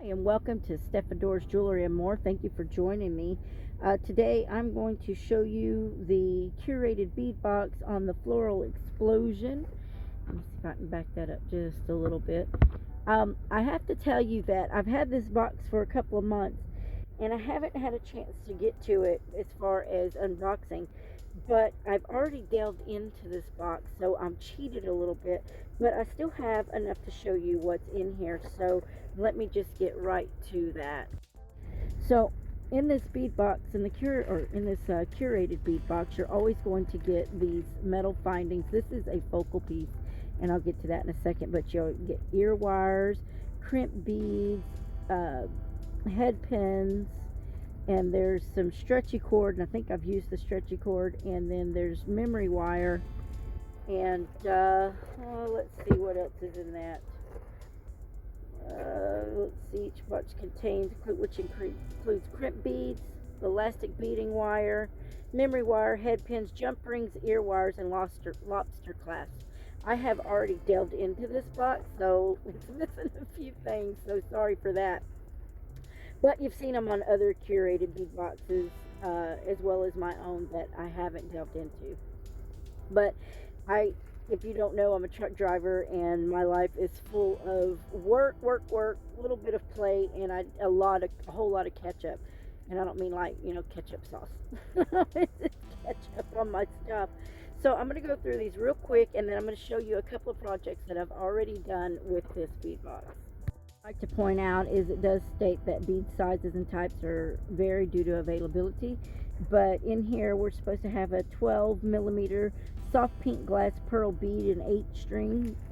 And welcome to Stefador's Jewelry and More. Thank you for joining me. Today I'm going to show you the curated bead box on the floral explosion. Let me see if I can back that up just a little bit. I have to tell you that I've had this box for a couple of months and I haven't had a chance to get to it as far as unboxing, but I've already delved into this box, so I'm cheated a little bit, but I still have enough to show you what's in here. So let me just get right to that. So in this bead box, in this curated bead box, you're always going to get these metal findings. This is a focal piece, and I'll get to that in a second, but you'll get ear wires, crimp beads, head pins, and there's some stretchy cord, and I think I've used the stretchy cord, and then there's memory wire, and let's see what else is in that. Let's see, each box contains, which includes crimp beads, elastic beading wire, memory wire, head pins, jump rings, ear wires, and lobster clasps. I have already delved into this box, so it's missing a few things, so sorry for that. But you've seen them on other curated bead boxes, as well as my own that I haven't delved into. But if you don't know, I'm a truck driver, and my life is full of work, a little bit of play, and a whole lot of ketchup. And I don't mean like, ketchup sauce. It's ketchup on my stuff. So I'm going to go through these real quick, and then I'm going to show you a couple of projects that I've already done with this bead box. I'd like to point out is it does state that bead sizes and types are vary due to availability, but in here we're supposed to have a 12 millimeter soft pink glass pearl bead in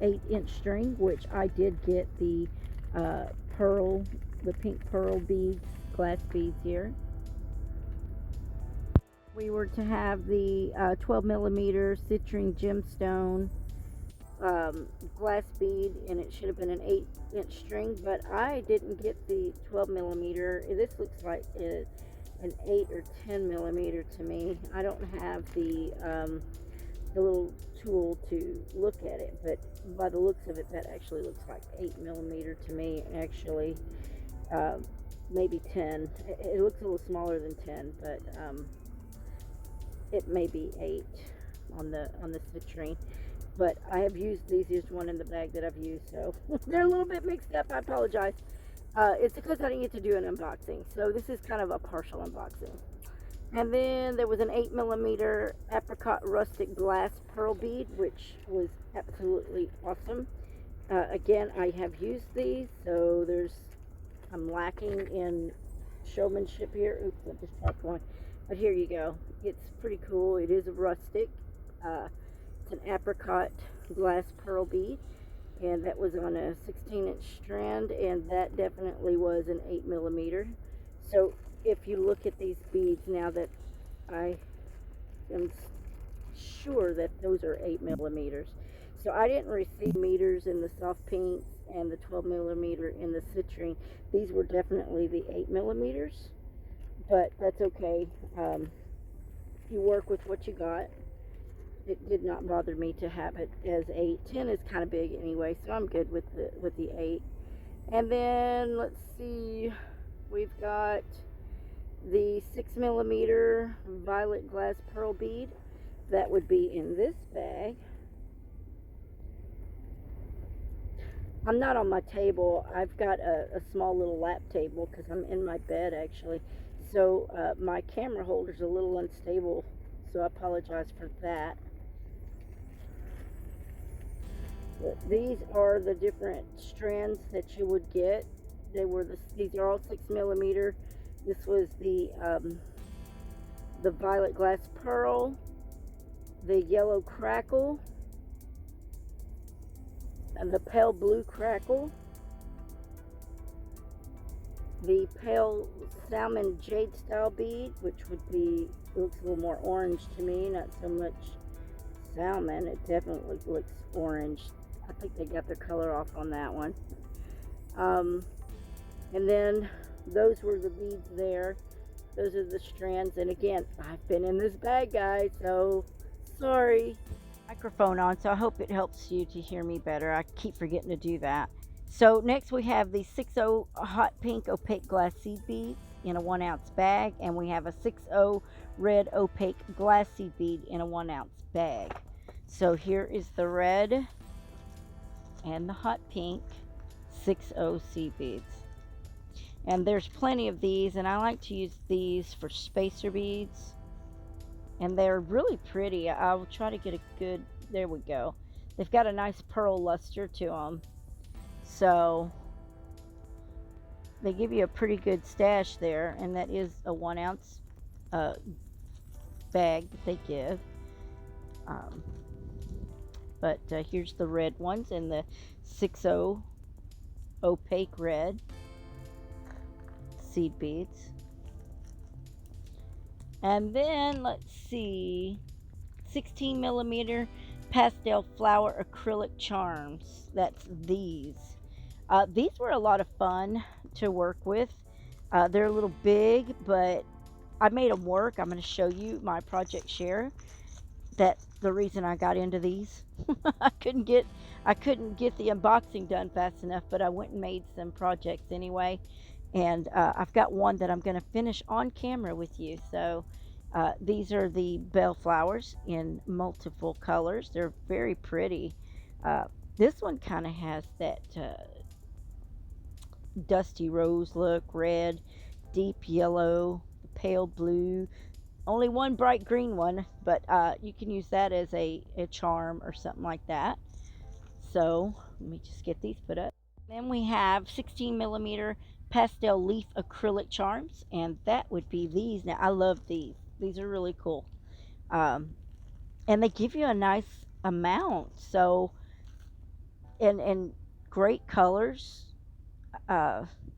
8-inch string, which I did get the pink pearl beads, glass beads here. We were to have the 12 millimeter citrine gemstone glass bead, and it should have been an 8-inch string, but I didn't get the 12 millimeter. This looks like an 8 or 10 millimeter to me. I don't have the little tool to look at it, but by the looks of it, that actually looks like 8 millimeter to me. Actually, maybe 10. It looks a little smaller than 10, but it may be 8 on the citrine. But I have used these. Here's one in the bag that I've used, so they're a little bit mixed up. I apologize. It's because I didn't get to do an unboxing, so this is kind of a partial unboxing. And then there was an 8 millimeter apricot rustic glass pearl bead, which was absolutely awesome. Again, I have used these, so I'm lacking in showmanship here. Oops, I just dropped one. But here you go. It's pretty cool. It is a rustic. It's an apricot glass pearl bead, and that was on a 16-inch strand, and that definitely was an 8 millimeter. So if you look at these beads now, that I am sure that those are 8 millimeters. So I didn't receive meters in the soft pinks and the 12 millimeter in the citrine. These were definitely the 8 millimeters, but that's okay. You work with what you got. It did not bother me to have it as 8. 10 is kind of big anyway, so I'm good with the 8. And then let's see, we've got the 6 millimeter violet glass pearl bead. That would be in this bag. I'm not on my table. I've got a small little lap table because I'm in my bed actually. So my camera holder's a little unstable, so I apologize for that. But these are the different strands that you would get. These are all 6 millimeter. This was the violet glass pearl, the yellow crackle, and the pale blue crackle, the pale salmon jade style bead, which looks a little more orange to me, not so much salmon. It definitely looks orange. I think they got their color off on that one. And then those were the beads there. Those are the strands. And again, I've been in this bag, guys, so sorry. Microphone on, so I hope it helps you to hear me better. I keep forgetting to do that. So next we have the 6.0 hot pink opaque glass seed beads in a 1-ounce bag, and we have a 6.0 red opaque glass seed bead in a 1-ounce bag. So here is the red and the hot pink 6.0 seed beads. And there's plenty of these, and I like to use these for spacer beads. And they're really pretty. I will try to get a good, there we go. They've got a nice pearl luster to them. So they give you a pretty good stash there, and that is a 1-ounce bag that they give. But here's the red ones and the 6.0 opaque red seed beads. And then let's see, 16 millimeter pastel flower acrylic charms. That's these. These were a lot of fun to work with. They're a little big, but I made them work. I'm going to show you my project share. That's the reason I got into these. I couldn't get the unboxing done fast enough, but I went and made some projects anyway. And I've got one that I'm going to finish on camera with you. So these are the bell flowers in multiple colors. They're very pretty. This one kind of has that dusty rose look, red, deep yellow, pale blue. Only one bright green one, but you can use that as a charm or something like that. So let me just get these put up. Then we have 16 millimeter pastel leaf acrylic charms, and that would be these. Now I love these. These are really cool. And they give you a nice amount. So, and great colors.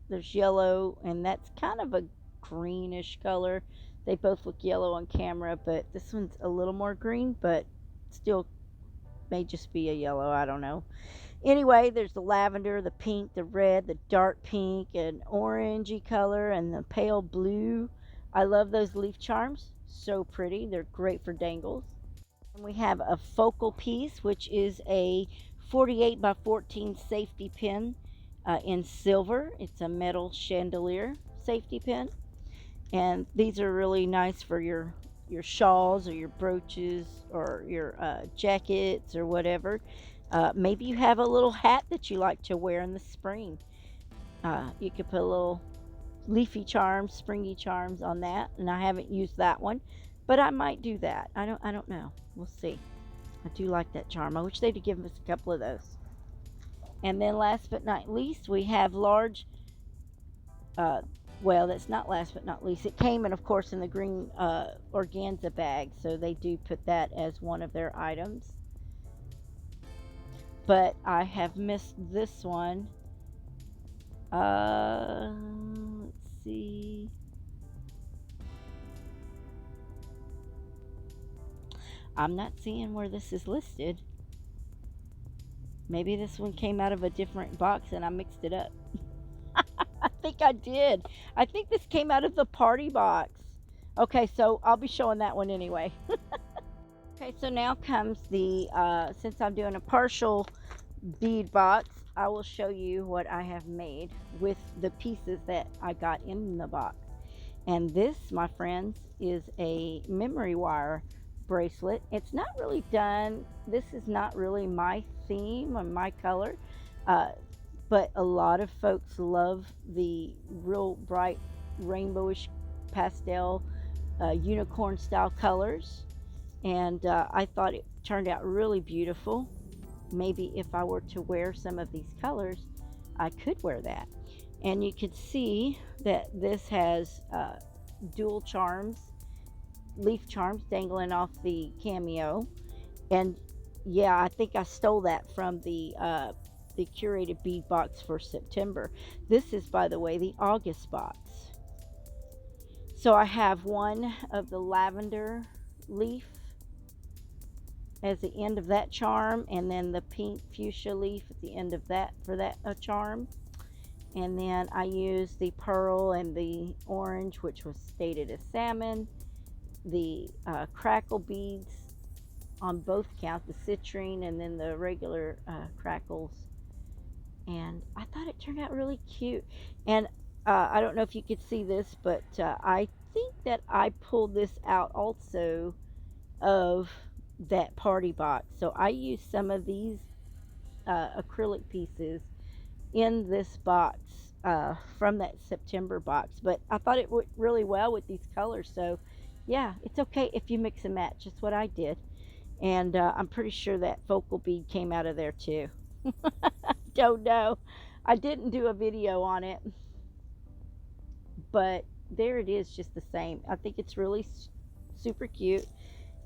There's yellow, and that's kind of a greenish color. They both look yellow on camera, but this one's a little more green, but still may just be a yellow. I don't know. Anyway, there's the lavender, the pink, the red, the dark pink, and orangey color, and the pale blue. I love those leaf charms. So pretty. They're great for dangles. And we have a focal piece, which is a 48 by 14 safety pin in silver. It's a metal chandelier safety pin. And these are really nice for your shawls or your brooches or your jackets or whatever. Maybe you have a little hat that you like to wear in the spring. You could put a little leafy charms, springy charms on that, and I haven't used that one, but I might do that. I don't know. We'll see. I do like that charm. I wish they'd give us a couple of those. And then last but not least, we have large. Well, that's not last but not least. It came in, of course, in the green organza bag, so they do put that as one of their items. But I have missed this one. Let's see. I'm not seeing where this is listed. Maybe this one came out of a different box and I mixed it up. I think I did. I think this came out of the party box. Okay, so I'll be showing that one anyway. Okay, so now comes the, since I'm doing a partial bead box, I will show you what I have made with the pieces that I got in the box. And this, my friends, is a memory wire bracelet. It's not really done. This is not really my theme or my color, but a lot of folks love the real bright rainbowish pastel unicorn style colors, and I thought it turned out really beautiful. Maybe if I were to wear some of these colors, I could wear that. And you could see that this has dual charms, leaf charms dangling off the cameo. And yeah, I think I stole that from the Curated Bead Box for September. This is, by the way, the August box. So I have one of the lavender leaf as the end of that charm, and then the pink fuchsia leaf at the end of that for that charm. And then I used the pearl and the orange, which was stated as salmon, the crackle beads on both counts, the citrine and then the regular crackles And I thought it turned out really cute. And I don't know if you could see this, but I think that I pulled this out also of that party box. So I used some of these acrylic pieces in this box from that September box, but I thought it went really well with these colors. So yeah, it's okay if you mix and match. That's what I did. And I'm pretty sure that focal bead came out of there too. Don't know. I didn't do a video on it, but there it is, just the same. I think it's really super cute,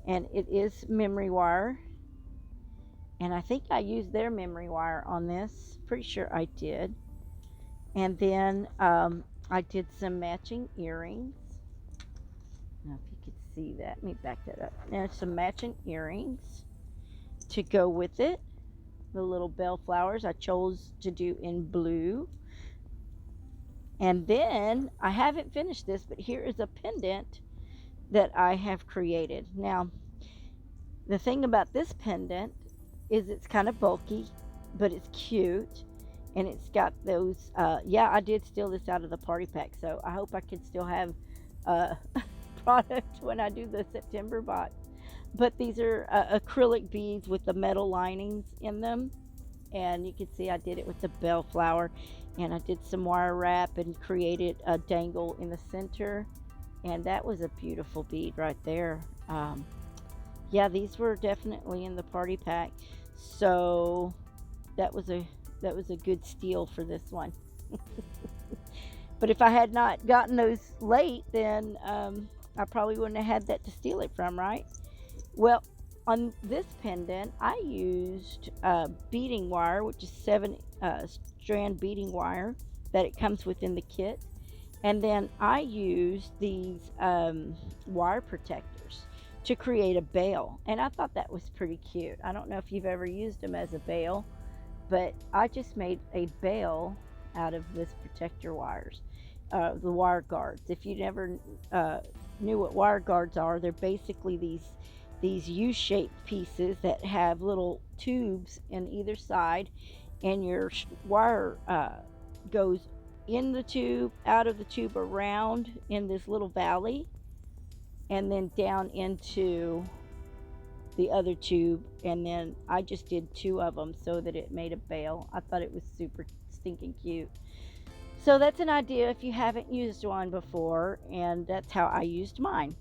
and it is memory wire. And I think I used their memory wire on this. Pretty sure I did. And then I did some matching earrings. Now, if you could see that, let me back that up. Now, some matching earrings to go with it. The little bell flowers I chose to do in blue. And then I haven't finished this, but here is a pendant that I have created. Now, the thing about this pendant is it's kind of bulky, but it's cute. And it's got those, yeah, I did steal this out of the party pack, so I hope I can still have product when I do the September box. But these are acrylic beads with the metal linings in them. And you can see I did it with the bell flower. And I did some wire wrap and created a dangle in the center. And that was a beautiful bead right there. Yeah, these were definitely in the party pack. So that was a good steal for this one. But if I had not gotten those late, then I probably wouldn't have had that to steal it from, right? Well, on this pendant, I used beading wire, which is 7-strand beading wire that it comes with in the kit. And then I used these wire protectors to create a bail. And I thought that was pretty cute. I don't know if you've ever used them as a bail, but I just made a bail out of this protector wires, the wire guards. If you never knew what wire guards are, they're basically these U-shaped pieces that have little tubes in either side, and your wire goes in the tube, out of the tube, around in this little valley, and then down into the other tube. And then I just did 2 of them so that it made a bail. I thought it was super stinking cute. So that's an idea if you haven't used one before, and that's how I used mine.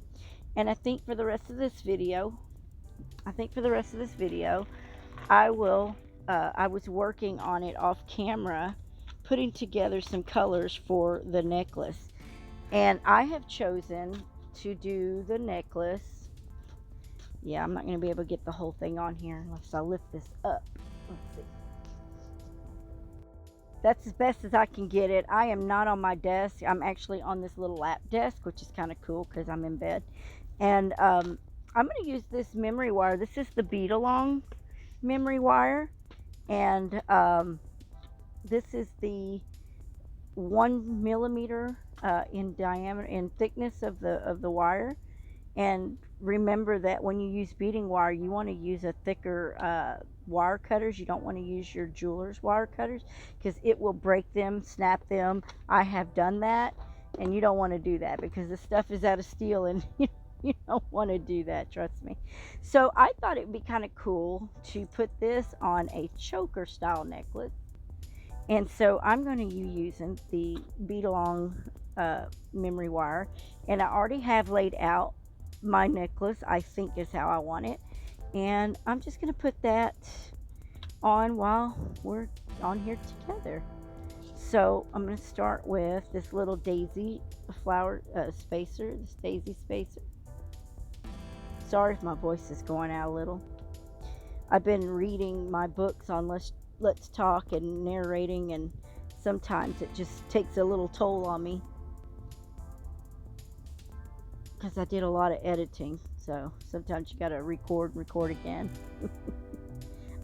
And I think for the rest of this video, I was working on it off camera, putting together some colors for the necklace. And I have chosen to do the necklace. Yeah, I'm not going to be able to get the whole thing on here unless I lift this up. Let's see. That's as best as I can get it. I am not on my desk. I'm actually on this little lap desk, which is kind of cool because I'm in bed. And I'm going to use this memory wire. This is the bead along memory wire. And this is the 1 millimeter in diameter, in thickness of the wire. And remember that when you use beading wire, you want to use a thicker wire cutters. You don't want to use your jeweler's wire cutters because it will break them, snap them. I have done that, and you don't want to do that because the stuff is out of steel, and you don't want to do that, trust me. So I thought it would be kind of cool to put this on a choker style necklace. And so I'm going to be using the bead along memory wire, and I already have laid out my necklace. I think is how I want it, and I'm just going to put that on while we're on here together. So I'm going to start with this little daisy flower spacer, this daisy spacer. Sorry if my voice is going out a little. I've been reading my books on Let's Talk and narrating, and sometimes it just takes a little toll on me because I did a lot of editing. So sometimes you gotta record again.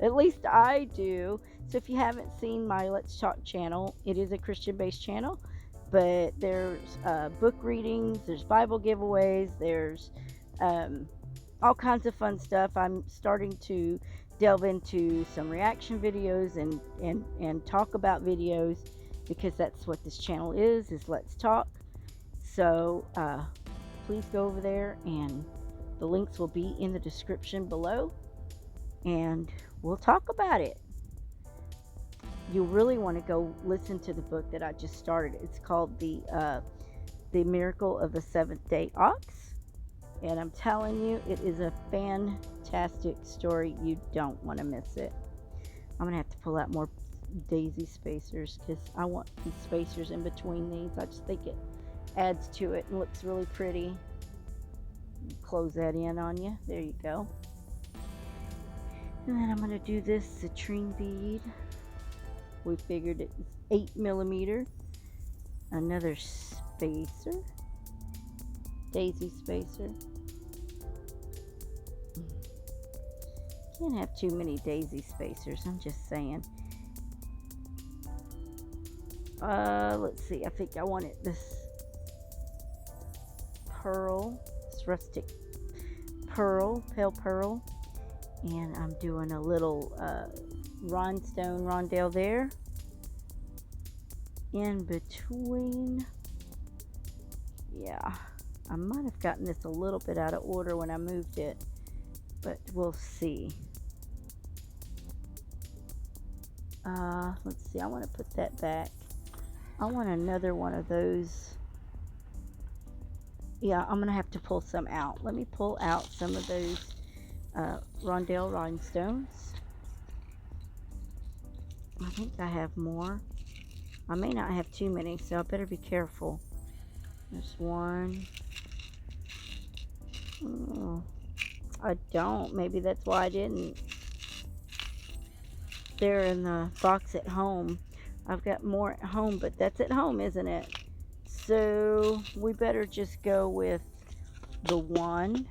At least I do. So if you haven't seen my Let's Talk channel, it is a Christian-based channel, but there's book readings, there's Bible giveaways, there's all kinds of fun stuff. I'm starting to delve into some reaction videos and talk about videos, because that's what this channel is Let's Talk. So please go over there, and the links will be in the description below, and we'll talk about it. You really want to go listen to the book that I just started. It's called The Miracle of the Seventh Day Ox, and I'm telling you, it is a fantastic story. You don't want to miss it. I'm gonna have to pull out more daisy spacers, because I want these spacers in between these. I just think it adds to it and looks really pretty. Close that in on you. There you go. And then I'm gonna do this citrine bead. We figured it's 8mm. Another spacer, daisy spacer. Can't have too many daisy spacers, I'm just saying. Let's see, I think I wanted this pearl, this rustic pearl, pale pearl, and I'm doing a little rhinestone rondelle there in between. Yeah, I might have gotten this a little bit out of order when I moved it, but we'll see. Let's see, I want to put that back. I want another one of those. Yeah, I'm gonna have to pull some out. Let me pull out some of those rondelle rhinestones. I think I have more. I may not have too many, so I better be careful. There's one. Oh, I don't. Maybe that's why I didn't. They're in the box at home. I've got more at home, but that's at home, isn't it? So we better just go with the one.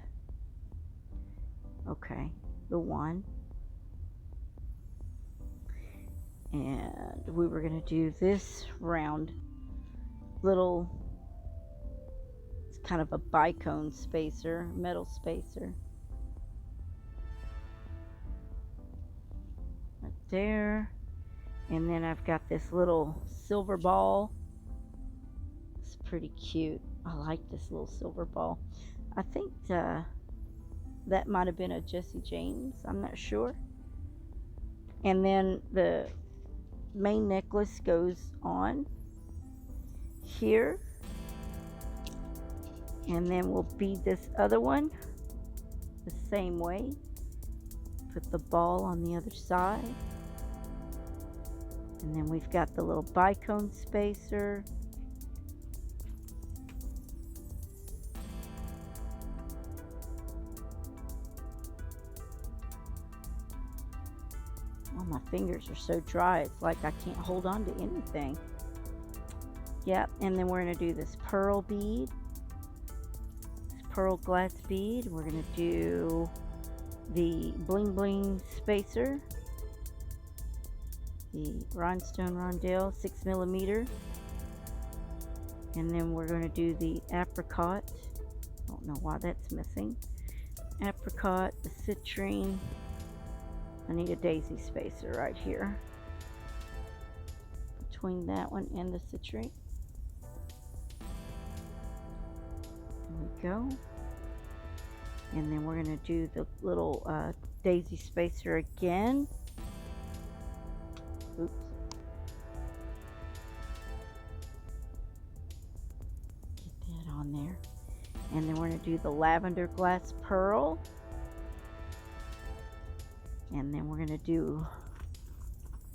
Okay, the one. And we were going to do this round little, it's kind of a bicone spacer, metal spacer. Right there. And then I've got this little silver ball. It's pretty cute. I like this little silver ball. I think that might have been a Jesse James. I'm not sure. And then the main necklace goes on here. And then we'll bead this other one the same way. Put the ball on the other side. And then we've got the little bicone spacer. Oh, my fingers are so dry, it's like I can't hold on to anything. Yep, and then we're going to do this pearl bead. This pearl glass bead. We're going to do the bling bling spacer. The rhinestone rondelle, 6mm. And then we're going to do the apricot. Don't know why that's missing. Apricot, the citrine. I need a daisy spacer right here between that one and the citrine. There we go. And then we're going to do the little daisy spacer again. Oops. Get that on there. And then we're going to do the lavender glass pearl. And then we're going to do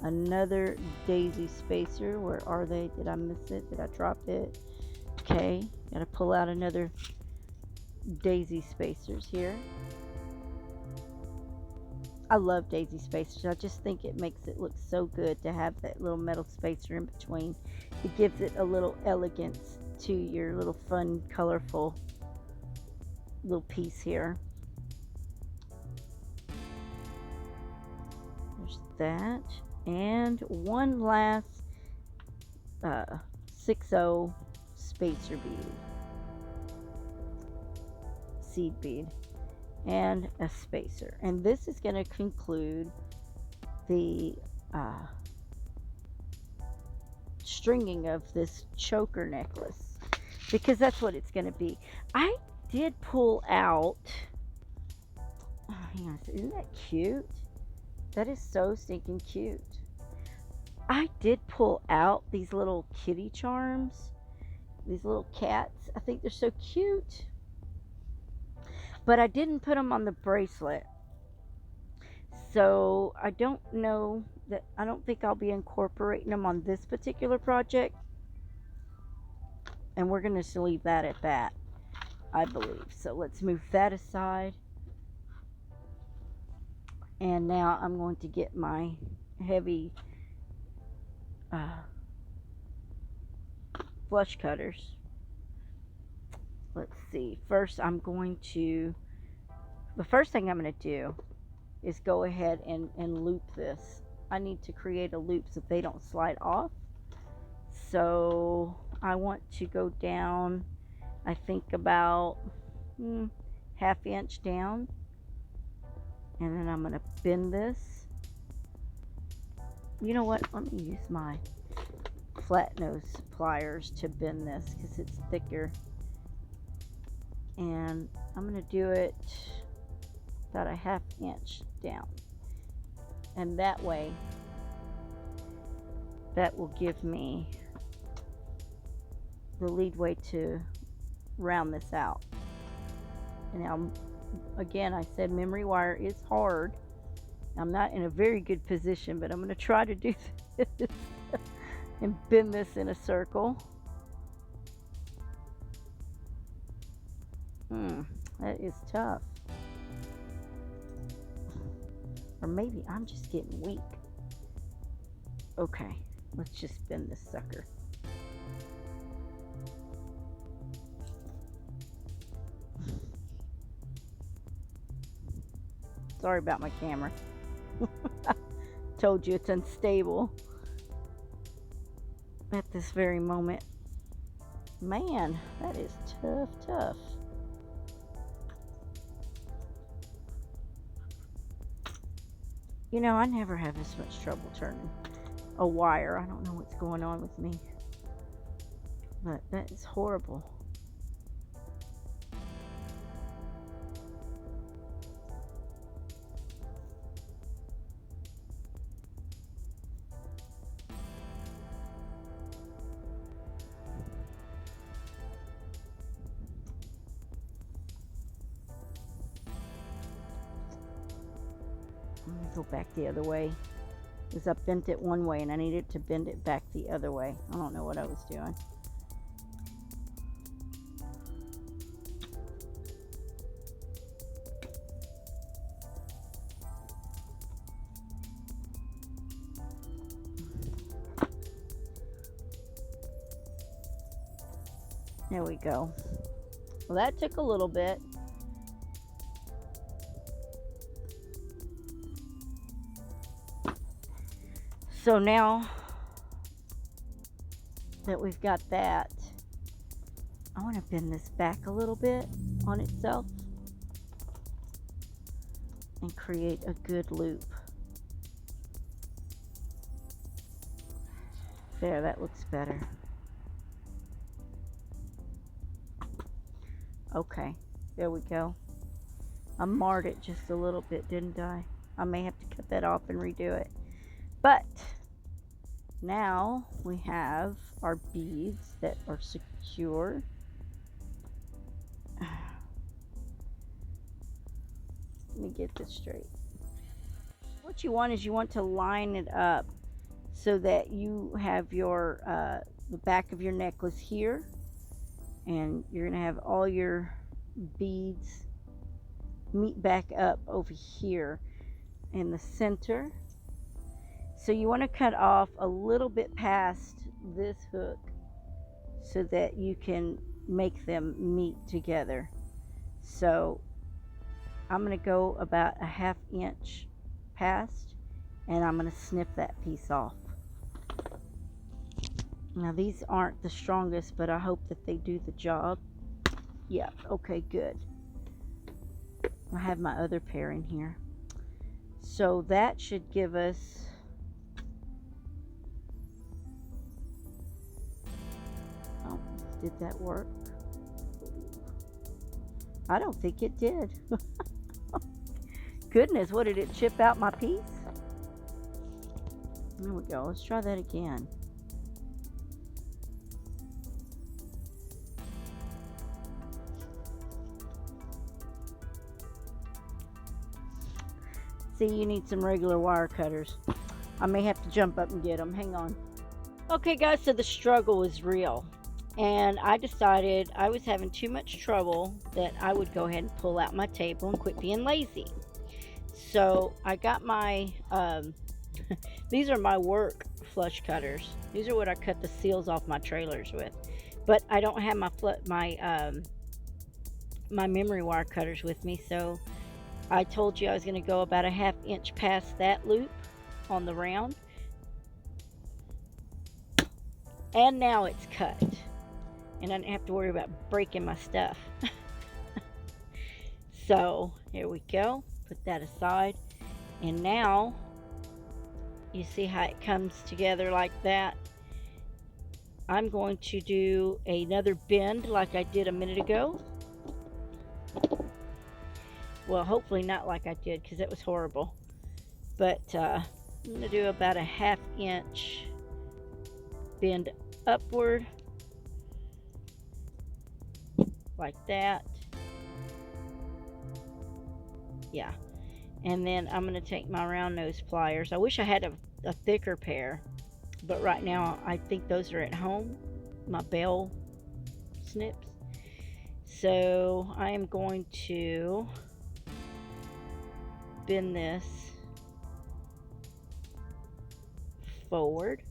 another daisy spacer. Where are they? Did I miss it? Did I drop it? Okay. Got to pull out another daisy spacers here. I love daisy spacers. I just think it makes it look so good to have that little metal spacer in between. It gives it a little elegance to your little fun, colorful little piece here. There's that. And one last 6/0 spacer bead. Seed bead. and a spacer. And this is going to conclude the stringing of this choker necklace, because that's what it's going to be. I did pull out, oh, hang on, isn't that cute? That is so stinking cute. I did pull out these little kitty charms, these little cats. I think they're so cute, but I didn't put them on the bracelet. So I don't know that, I don't think I'll be incorporating them on this particular project. And we're going to leave that at that, I believe. So let's move that aside. And now I'm going to get my heavy flush cutters. Let's see. First, the first thing I'm going to do is go ahead and loop this. I need to create a loop so they don't slide off. So I want to go down, I think about ½ inch down, and then I'm going to bend this. You know what, let me use my flat nose pliers to bend this because it's thicker. And I'm going to do it about a ½ inch down, and that way that will give me the lead way to round this out. And now, again, I said memory wire is hard. I'm not in a very good position, but I'm going to try to do this and bend this in a circle. That is tough. Or maybe I'm just getting weak. Okay, let's just bend this sucker. Sorry about my camera. Told you it's unstable at this very moment. Man, that is tough. You know, I never have this much trouble turning a wire. I don't know what's going on with me, but that is horrible. Let me go back the other way, because I bent it one way and I needed to bend it back the other way. I don't know what I was doing. There we go. Well, that took a little bit. So now that we've got that, I want to bend this back a little bit on itself and create a good loop. There, that looks better. Okay, there we go. I marred it just a little bit, didn't I? I may have to cut that off and redo it. But now we have our beads that are secure. Let me get this straight. What you want is you want to line it up so that you have your the back of your necklace here, and you're going to have all your beads meet back up over here in the center. So you want to cut off a little bit past this hook so that you can make them meet together. So I'm going to go about a ½ inch past, and I'm going to snip that piece off. Now these aren't the strongest, but I hope that they do the job. Yeah, okay, good. I have my other pair in here. So that should give us, oh, did that work? I don't think it did. Goodness, what, did it chip out my piece? There we go. Let's try that again. See, you need some regular wire cutters. I may have to jump up and get them. Hang on. Okay, guys, so the struggle is real. And I decided I was having too much trouble that I would go ahead and pull out my table and quit being lazy. So I got my, these are my work flush cutters. These are what I cut the seals off my trailers with. But I don't have my memory wire cutters with me, so I told you I was going to go about a 1/2 inch past that loop on the round. And now it's cut. And I didn't have to worry about breaking my stuff. So, here we go. Put that aside. And now, you see how it comes together like that? I'm going to do another bend like I did a minute ago. Well, hopefully not like I did, because it was horrible. But I'm going to do about a 1/2 inch bend upward. Like that. Yeah. And then I'm going to take my round nose pliers. I wish I had a thicker pair. But right now, I think those are at home. My bell snips. So I am going to bend this forward.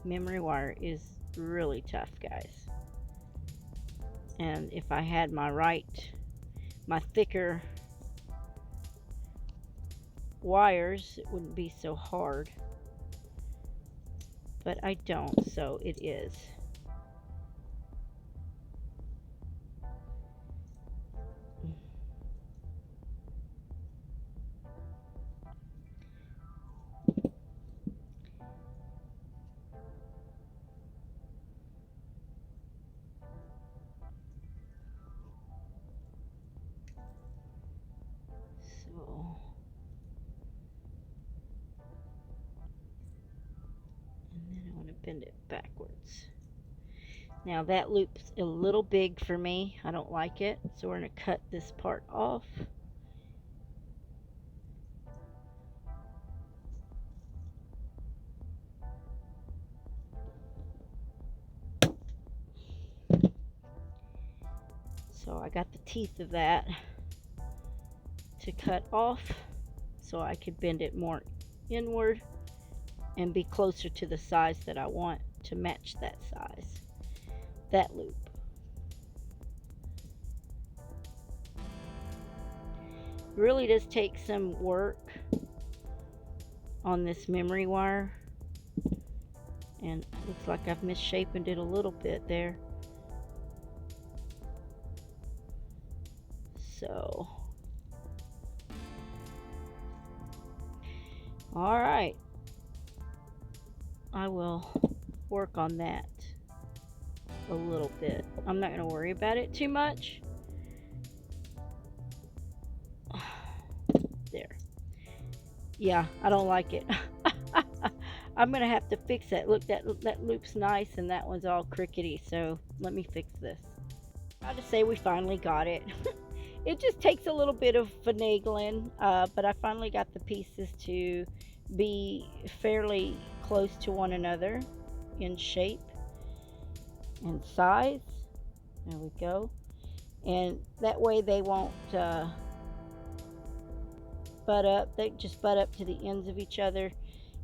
Memory wire is really tough, guys. And if I had my thicker wires, it wouldn't be so hard. But I don't, so it is. Bend it backwards. Now that loop's a little big for me. I don't like it, so we're going to cut this part off. So I got the teeth of that to cut off so I could bend it more inward and be closer to the size that I want to match that size, that loop. It really does take some work on this memory wire, and it looks like I've misshapen it a little bit there. So, all right. I will work on that a little bit. I'm not going to worry about it too much. There. Yeah, I don't like it. I'm going to have to fix that. Look, that loop's nice and that one's all crickety. So let me fix this. I'll just say we finally got it. It just takes a little bit of finagling, but I finally got the pieces to be fairly close to one another in shape and size. There we go. And that way they won't butt up. They just butt up to the ends of each other.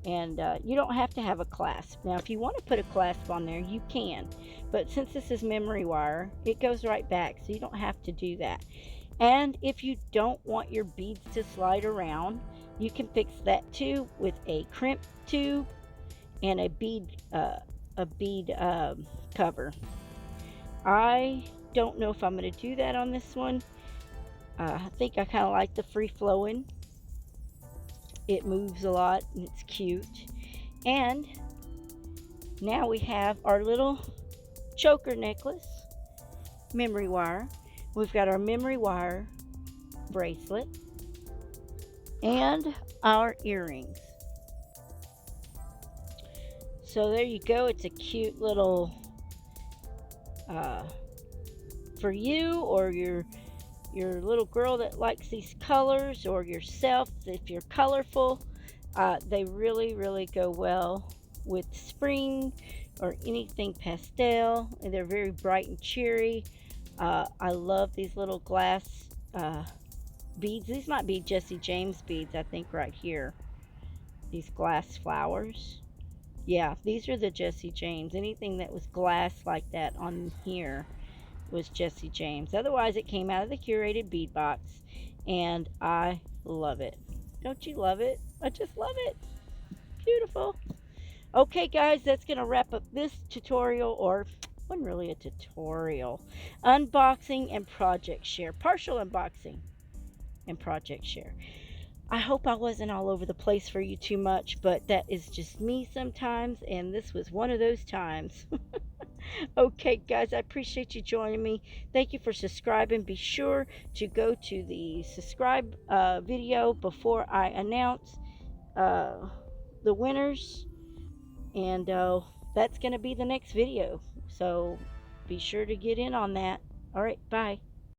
And you don't have to have a clasp. Now, if you want to put a clasp on there, you can. But since this is memory wire, it goes right back, so you don't have to do that. And if you don't want your beads to slide around, You can fix that too with a crimp tube and a bead cover. I don't know if I'm going to do that on this one. I think I kind of like the free flowing. It moves a lot and it's cute. And now we have our little choker necklace, memory wire. We've got our memory wire bracelet and our earrings. So there you go. It's a cute little for you or your little girl that likes these colors, or yourself if you're colorful. They really go well with spring or anything pastel, and they're very bright and cheery. I love these little glass beads. These might be Jesse James beads, I think, right here. These glass flowers. Yeah, these are the Jesse James. Anything that was glass like that on here was Jesse James. Otherwise, it came out of the Curated Bead Box, and I love it. Don't you love it? I just love it. Beautiful. Okay, guys, that's going to wrap up this tutorial, or wasn't really a tutorial. Unboxing and project share. Partial unboxing and project share. I hope I wasn't all over the place for you too much, but that is just me sometimes, and this was one of those times. Okay, guys, I appreciate you joining me. Thank you for subscribing. Be sure to go to the subscribe video before I announce the winners, and that's going to be the next video. So be sure to get in on that. All right, bye.